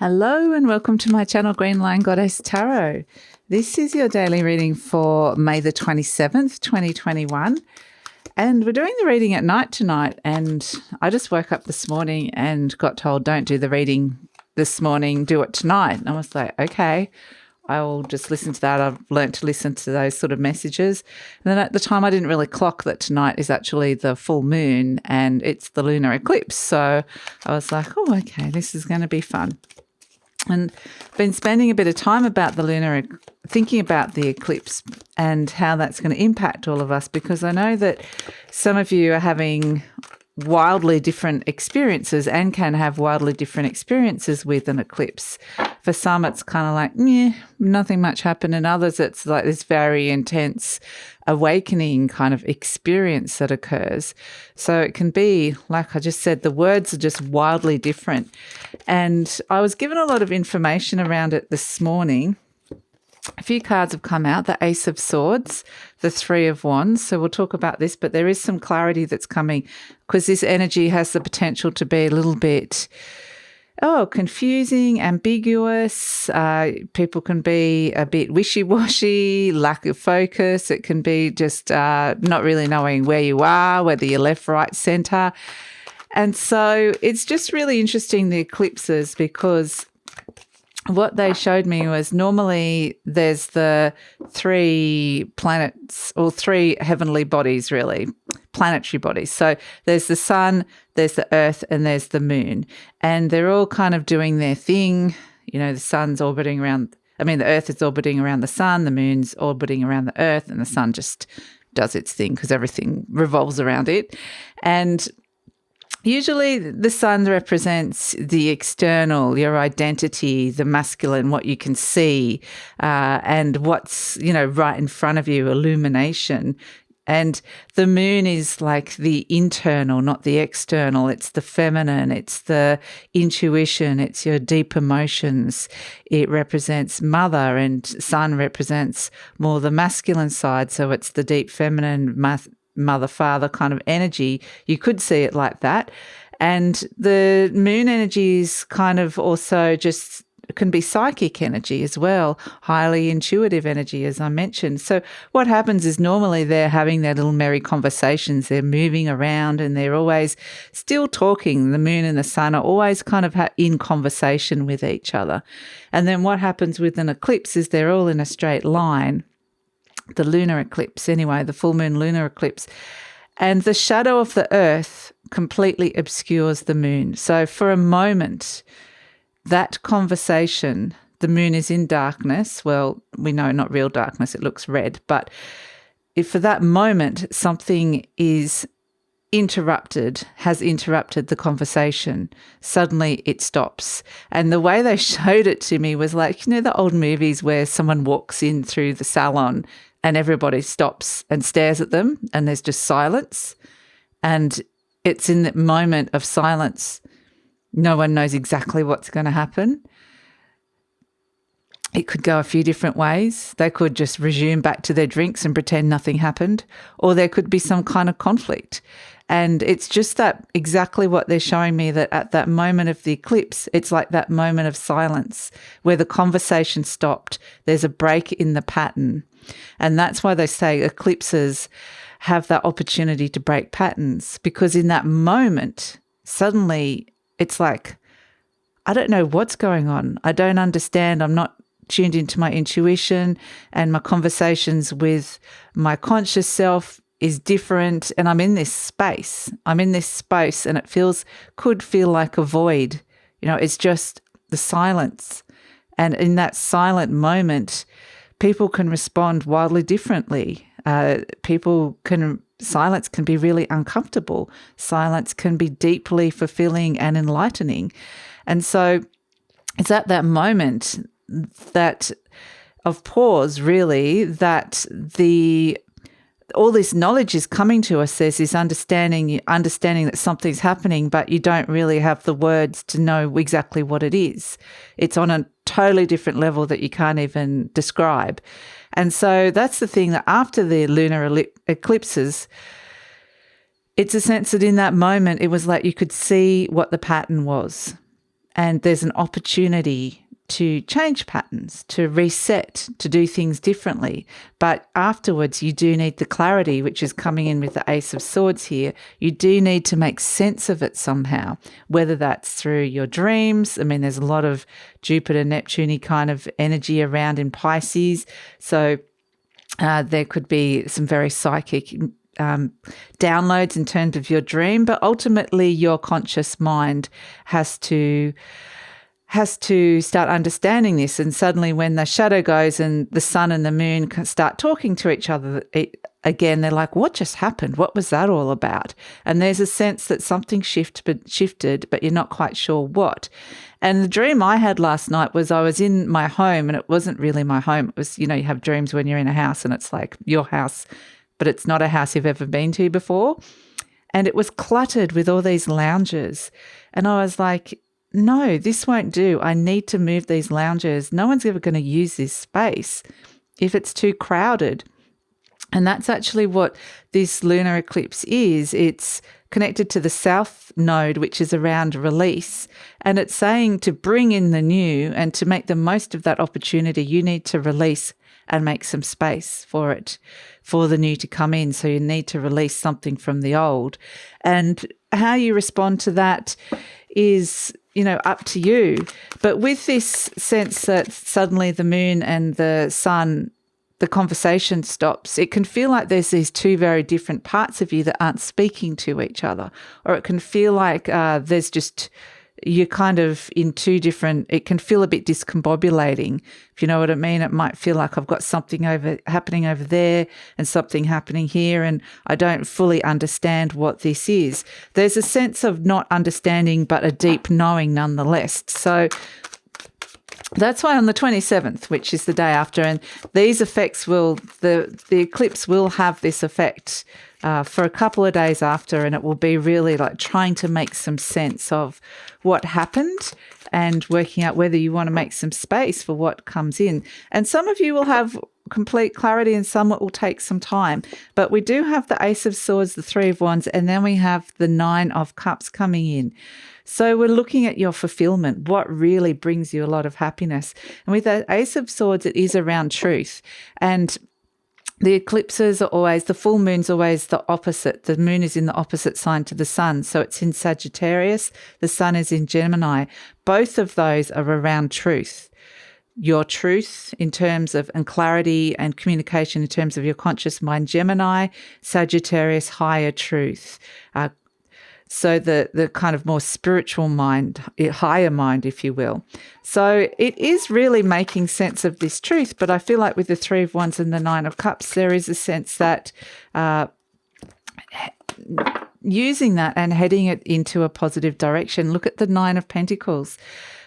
Hello and welcome to my channel, GreenLion Goddess Tarot. This is your daily reading for May the 27th, 2021. And we're doing the reading at night tonight. And I just woke up this morning and got told, don't do the reading this morning, do it tonight. And I was like, okay, I will just listen to that. I've learned to listen to those sort of messages. And then at the time, I didn't really clock that tonight is actually the full moon and it's the lunar eclipse. So I was like, oh, okay, this is going to be fun. And been spending a bit of time about the lunar, thinking about the eclipse and how that's going to impact all of us, because I know that some of you are having wildly different experiences and can have wildly different experiences with an eclipse. For some, it's kind of like, nothing much happened. And others, it's like this very intense awakening kind of experience that occurs. So it can be, like I just said, the words are just wildly different. And I was given a lot of information around it this morning. A few cards have come out, the Ace of Swords, the Three of Wands. So we'll talk about this, but there is some clarity that's coming because this energy has the potential to be a little bit, confusing, ambiguous. People can be a bit wishy-washy, lack of focus. It can be just not really knowing where you are, whether you're left, right, centre. And so it's just really interesting, the eclipses, because what they showed me was normally there's the three planets or three heavenly bodies, really, planetary bodies. So there's the sun, there's the earth, and there's the moon. And they're all kind of doing their thing. You know, the sun's orbiting around, the earth is orbiting around the sun, the moon's orbiting around the earth, and the sun just does its thing because everything revolves around it. And usually the sun represents the external, your identity, the masculine, what you can see, and what's, right in front of you, illumination. And the moon is like the internal, not the external. It's the feminine, it's the intuition, it's your deep emotions. It represents mother, and sun represents more the masculine side. So it's the deep feminine, mother, father kind of energy. You could see it like that. And the moon energy is kind of also just can be psychic energy as well, highly intuitive energy, as I mentioned. So what happens is normally they're having their little merry conversations. They're moving around and they're always still talking. The moon and the sun are always kind of in conversation with each other. And then what happens with an eclipse is they're all in a straight line. The lunar eclipse, anyway, the full moon lunar eclipse. And the shadow of the earth completely obscures the moon. So for a moment, that conversation, the moon is in darkness. Well, we know not real darkness, it looks red. But if for that moment something is has interrupted the conversation, suddenly it stops. And the way they showed it to me was like, the old movies where someone walks in through the salon and everybody stops and stares at them and there's just silence. And it's in that moment of silence, no one knows exactly what's going to happen. It could go a few different ways. They could just resume back to their drinks and pretend nothing happened, or there could be some kind of conflict. And it's just that exactly what they're showing me, that at that moment of the eclipse, it's like that moment of silence where the conversation stopped. There's a break in the pattern. And that's why they say eclipses have that opportunity to break patterns, because in that moment, suddenly it's like, I don't know what's going on. I don't understand. I'm not tuned into my intuition, and my conversations with my conscious self is different. And I'm in this space. And it could feel like a void. It's just the silence. And in that silent moment, people can respond wildly differently. Silence can be really uncomfortable. Silence can be deeply fulfilling and enlightening. And so it's at that moment that of pause, really, that all this knowledge is coming to us. There's this understanding that something's happening, but you don't really have the words to know exactly what it is. It's on a totally different level that you can't even describe. And so that's the thing, that after the lunar eclipses, it's a sense that in that moment, it was like you could see what the pattern was. and there's an opportunity to change patterns, to reset, to do things differently. But afterwards, you do need the clarity, which is coming in with the Ace of Swords here. You do need to make sense of it somehow, whether that's through your dreams. I mean, there's a lot of Jupiter, Neptune-y kind of energy around in Pisces. So there could be some very psychic downloads in terms of your dream, but ultimately your conscious mind has to start understanding this. And suddenly when the shadow goes and the sun and the moon can start talking to each other again, they're like, what just happened? What was that all about? And there's a sense that something shifted, but you're not quite sure what. And the dream I had last night was I was in my home, and it wasn't really my home. It was, you have dreams when you're in a house and it's like your house, but it's not a house you've ever been to before. And it was cluttered with all these lounges. And I was like, no, this won't do. I need to move these lounges. No one's ever going to use this space if it's too crowded. And that's actually what this lunar eclipse is. It's connected to the south node, which is around release. And it's saying to bring in the new, and to make the most of that opportunity, you need to release and make some space for it, for the new to come in. So you need to release something from the old. And how you respond to that is, up to you. But with this sense that suddenly the moon and the sun, the conversation stops, it can feel like there's these two very different parts of you that aren't speaking to each other. Or it can feel like you're kind of in two different, it can feel a bit discombobulating, if you know what I mean. It might feel like I've got something happening over there and something happening here, and I don't fully understand what this is. There's a sense of not understanding, but a deep knowing nonetheless. So that's why on the 27th, which is the day after, and these effects the eclipse will have this effect for a couple of days after, and it will be really like trying to make some sense of what happened and working out whether you want to make some space for what comes in. And some of you will have complete clarity and some it will take some time. But we do have the Ace of Swords, the Three of Wands, and then we have the Nine of Cups coming in. So we're looking at your fulfillment, what really brings you a lot of happiness. And with the Ace of Swords, it is around truth. And the eclipses are always, the full moon's always the opposite. The moon is in the opposite sign to the sun. So it's in Sagittarius. The sun is in Gemini. Both of those are around truth. Your truth in terms of, and clarity and communication in terms of your conscious mind, Gemini, Sagittarius, higher truth. So the kind of more spiritual mind, higher mind, if you will. So it is really making sense of this truth. But I feel like with the Three of Wands and the Nine of Cups, there is a sense that using that and heading it into a positive direction. Look at the Nine of Pentacles.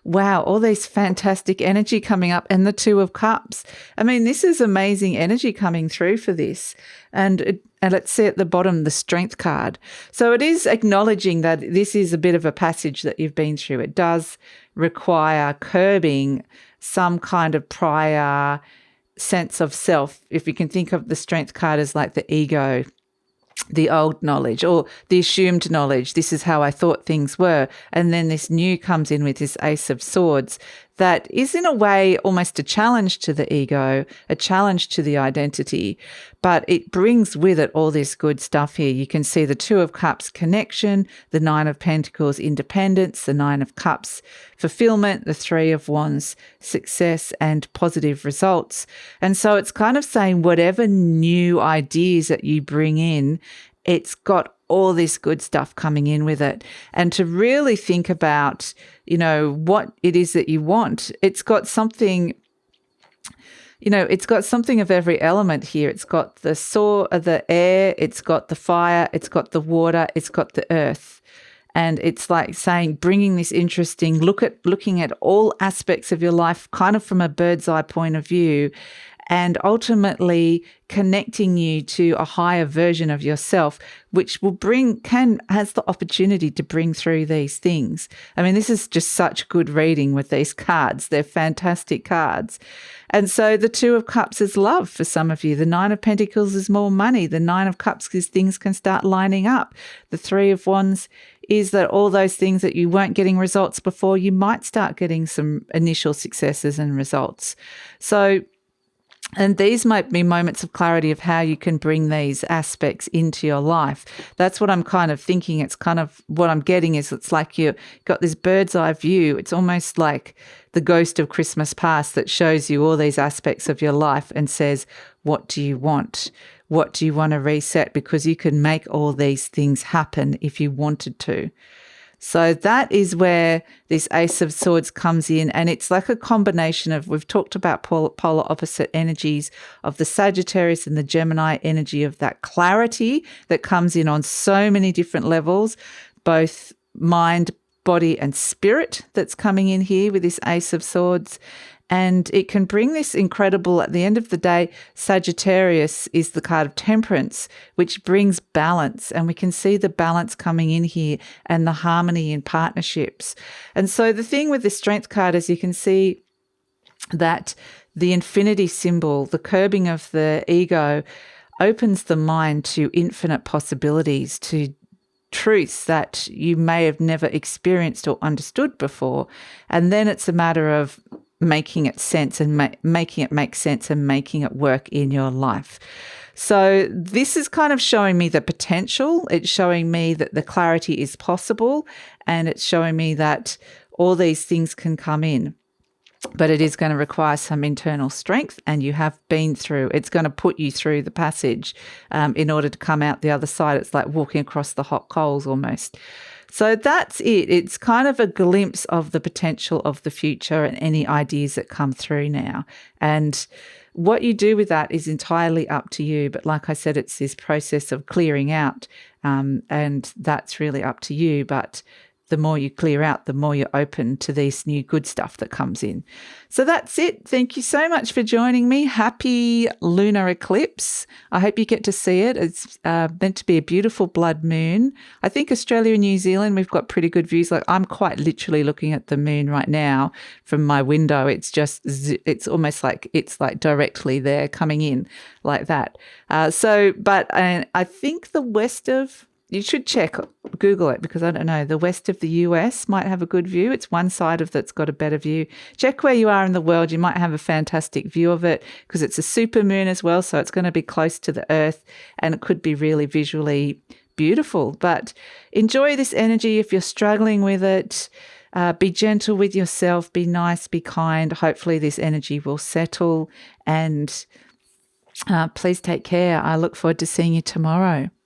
Wow, all these fantastic energy coming up, and the Two of Cups. I mean, this is amazing energy coming through for this. And let's see at the bottom, the Strength card. So it is acknowledging that this is a bit of a passage that you've been through. It does require curbing some kind of prior sense of self. If you can think of the Strength card as like the ego, the old knowledge or the assumed knowledge. This is how I thought things were. And then this new comes in with this Ace of Swords that is in a way almost a challenge to the ego, a challenge to the identity, but it brings with it all this good stuff here. You can see the Two of Cups connection, the Nine of Pentacles independence, the Nine of Cups fulfillment, the Three of Wands success and positive results. And so it's kind of saying whatever new ideas that you bring in, it's got all this good stuff coming in with it. And to really think about, what it is that you want. It's got something, it's got something of every element here. It's got the air, it's got the fire, it's got the water, it's got the earth. And it's like saying, bringing this interesting looking at all aspects of your life kind of from a bird's eye point of view, and ultimately connecting you to a higher version of yourself, which will has the opportunity to bring through these things. I mean, this is just such good reading with these cards. They're fantastic cards. And so the Two of Cups is love for some of you. The Nine of Pentacles is more money. The Nine of Cups is things can start lining up. The Three of Wands is that all those things that you weren't getting results before, you might start getting some initial successes and results. So, and these might be moments of clarity of how you can bring these aspects into your life. That's what I'm kind of thinking. It's kind of what I'm getting is it's like you've got this bird's eye view. It's almost like the ghost of Christmas past that shows you all these aspects of your life and says, what do you want? What do you want to reset? Because you can make all these things happen if you wanted to. So that is where this Ace of Swords comes in, and it's like a combination of, we've talked about polar opposite energies of the Sagittarius and the Gemini energy of that clarity that comes in on so many different levels, both mind, body and spirit that's coming in here with this Ace of Swords. And it can bring this incredible, at the end of the day, Sagittarius is the card of temperance, which brings balance. And we can see the balance coming in here and the harmony in partnerships. And so the thing with the strength card is you can see that the infinity symbol, the curbing of the ego, opens the mind to infinite possibilities, to truths that you may have never experienced or understood before. And then it's a matter of making it sense and making it make sense and making it work in your life. So this is kind of showing me the potential. It's showing me that the clarity is possible, and it's showing me that all these things can come in. But it is going to require some internal strength, and you have been through. It's going to put you through the passage in order to come out the other side. It's like walking across the hot coals almost. So that's it. It's kind of a glimpse of the potential of the future and any ideas that come through now. And what you do with that is entirely up to you. But like I said, it's this process of clearing out, and that's really up to you. But the more you clear out, the more you're open to this new good stuff that comes in. So that's it. Thank you so much for joining me. Happy lunar eclipse. I hope you get to see it. It's meant to be a beautiful blood moon. I think Australia and New Zealand, we've got pretty good views. Like I'm quite literally looking at the moon right now from my window. It's almost like it's like directly there coming in like that. But I think the west of, you should check, Google it, because I don't know, the west of the US might have a good view. It's one side of that's got a better view. Check where you are in the world. You might have a fantastic view of it because it's a super moon as well. So it's going to be close to the earth and it could be really visually beautiful. But enjoy this energy if you're struggling with it. Be gentle with yourself. Be nice. Be kind. Hopefully this energy will settle. And please take care. I look forward to seeing you tomorrow.